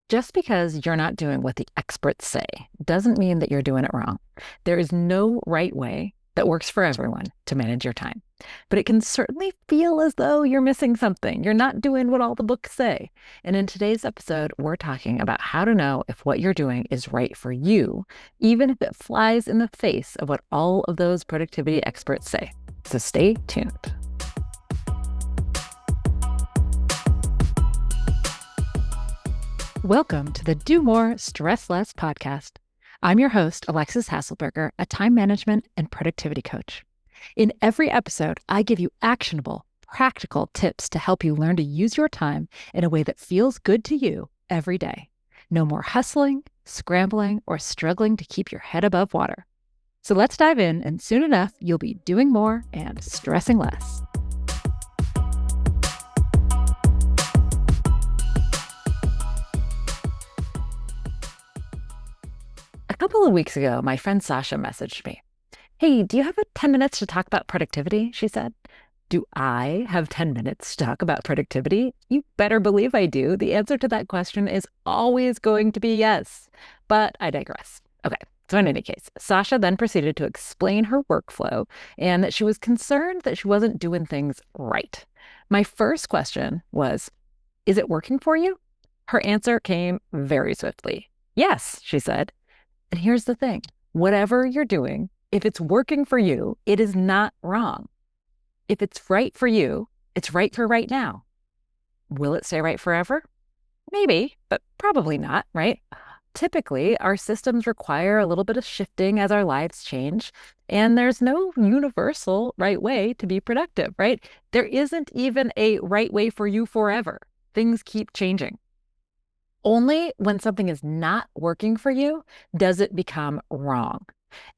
Just because you're not doing what the experts say doesn't mean that you're doing it wrong. There is no right way that works for everyone to manage your time. But it can certainly feel as though you're missing something. You're not doing what all the books say. And in today's episode, we're talking about how to know if what you're doing is right for you, even if it flies in the face of what all of those productivity experts say. So stay tuned. Welcome to the Do More, Stress Less podcast. I'm your host, Alexis Hasselberger, a time management and productivity coach. In every episode, I give you actionable, practical tips to help you learn to use your time in a way that feels good to you every day. No more hustling, scrambling, or struggling to keep your head above water. So let's dive in, and soon enough, you'll be doing more and stressing less. A couple of weeks ago, my friend Sasha messaged me. Hey, do you have 10 minutes to talk about productivity? She said. Do I have 10 minutes to talk about productivity? You better believe I do. The answer to that question is always going to be yes. But I digress. Okay, so in any case, Sasha then proceeded to explain her workflow and that she was concerned that she wasn't doing things right. My first question was, is it working for you? Her answer came very swiftly. Yes, she said. And here's the thing, whatever you're doing, if it's working for you, it is not wrong. If it's right for you, it's right for right now. Will it stay right forever? Maybe, but probably not, right? Typically, our systems require a little bit of shifting as our lives change, and there's no universal right way to be productive, right? There isn't even a right way for you forever. Things keep changing. Only when something is not working for you does it become wrong.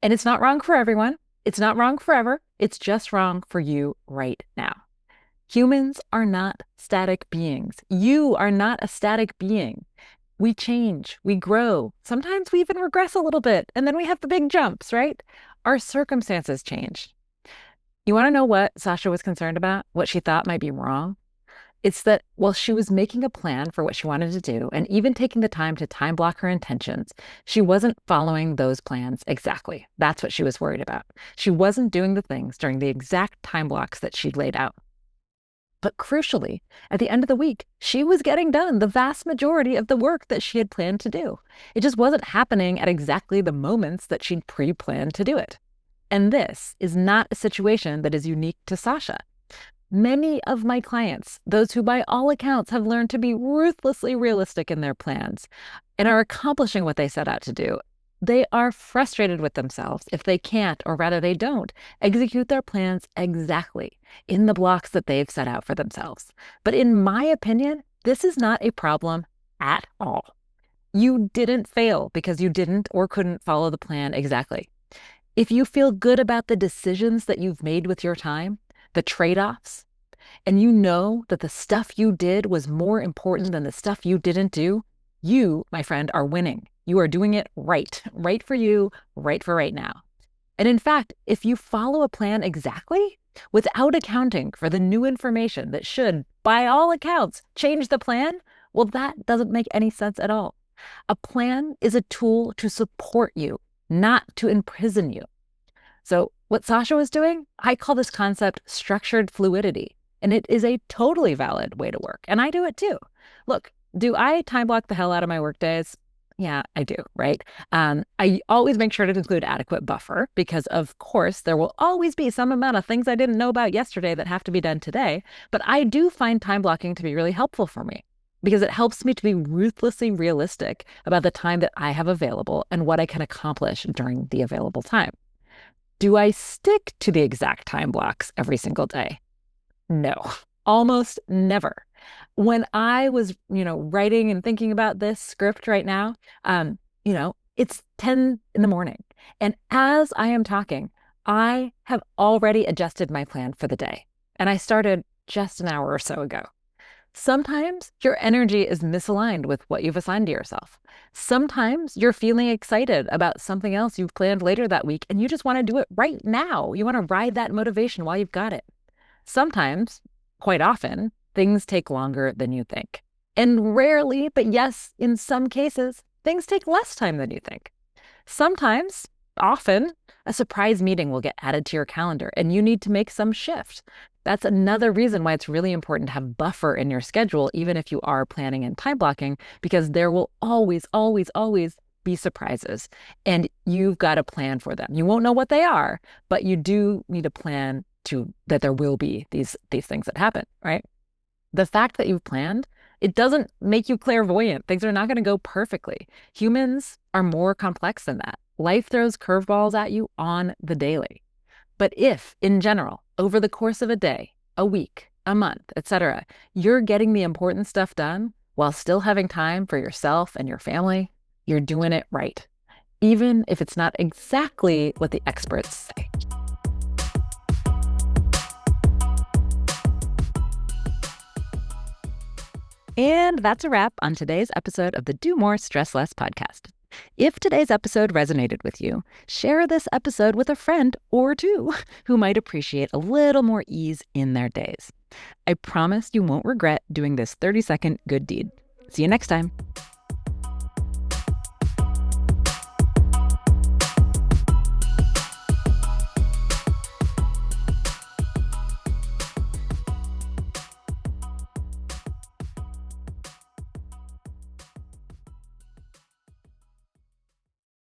And it's not wrong for everyone. It's not wrong forever. It's just wrong for you right now. Humans are not static beings. You are not a static being. We change, we grow. Sometimes we even regress a little bit, and then we have the big jumps, right? Our circumstances change. You want to know what Sasha was concerned about? What she thought might be wrong? It's that while she was making a plan for what she wanted to do and even taking the time to time block her intentions, she wasn't following those plans exactly. That's what she was worried about. She wasn't doing the things during the exact time blocks that she'd laid out. But crucially, at the end of the week, she was getting done the vast majority of the work that she had planned to do. It just wasn't happening at exactly the moments that she'd pre-planned to do it. And this is not a situation that is unique to Sasha. Many of my clients, those who by all accounts have learned to be ruthlessly realistic in their plans and are accomplishing what they set out to do, they are frustrated with themselves if they can't, or rather they don't, execute their plans exactly in the blocks that they've set out for themselves. But in my opinion, this is not a problem at all. You didn't fail because you didn't or couldn't follow the plan exactly. If you feel good about the decisions that you've made with your time, the trade-offs, and you know that the stuff you did was more important than the stuff you didn't do, you, my friend, are winning. You are doing it right, right for you, right for right now. And in fact, if you follow a plan exactly, without accounting for the new information that should, by all accounts, change the plan, well, that doesn't make any sense at all. A plan is a tool to support you, not to imprison you. So what Sasha was doing, I call this concept structured fluidity, and it is a totally valid way to work. And I do it too. Look, do I time block the hell out of my work days? Yeah, I do, right? I always make sure to include adequate buffer because, of course, there will always be some amount of things I didn't know about yesterday that have to be done today. But I do find time blocking to be really helpful for me because it helps me to be ruthlessly realistic about the time that I have available and what I can accomplish during the available time. Do I stick to the exact time blocks every single day? No, almost never. When I was, writing and thinking about this script right now, it's 10 in the morning. And as I am talking, I have already adjusted my plan for the day. And I started just an hour or so ago. Sometimes your energy is misaligned with what you've assigned to yourself. Sometimes you're feeling excited about something else you've planned later that week and you just want to do it right now. You want to ride that motivation while you've got it. Sometimes, quite often, things take longer than you think. And rarely, but yes, in some cases, things take less time than you think. Sometimes, often, a surprise meeting will get added to your calendar and you need to make some shift. That's another reason why it's really important to have buffer in your schedule, even if you are planning and time blocking, because there will always, always, always be surprises. And you've got to plan for them. You won't know what they are, but you do need a plan to that there will be these things that happen, right? The fact that you've planned, it doesn't make you clairvoyant. Things are not going to go perfectly. Humans are more complex than that. Life throws curveballs at you on the daily. But if, in general, over the course of a day, a week, a month, etc., you're getting the important stuff done while still having time for yourself and your family, you're doing it right, even if it's not exactly what the experts say. And that's a wrap on today's episode of the Do More, Stress Less podcast. If today's episode resonated with you, share this episode with a friend or two who might appreciate a little more ease in their days. I promise you won't regret doing this 30-second good deed. See you next time.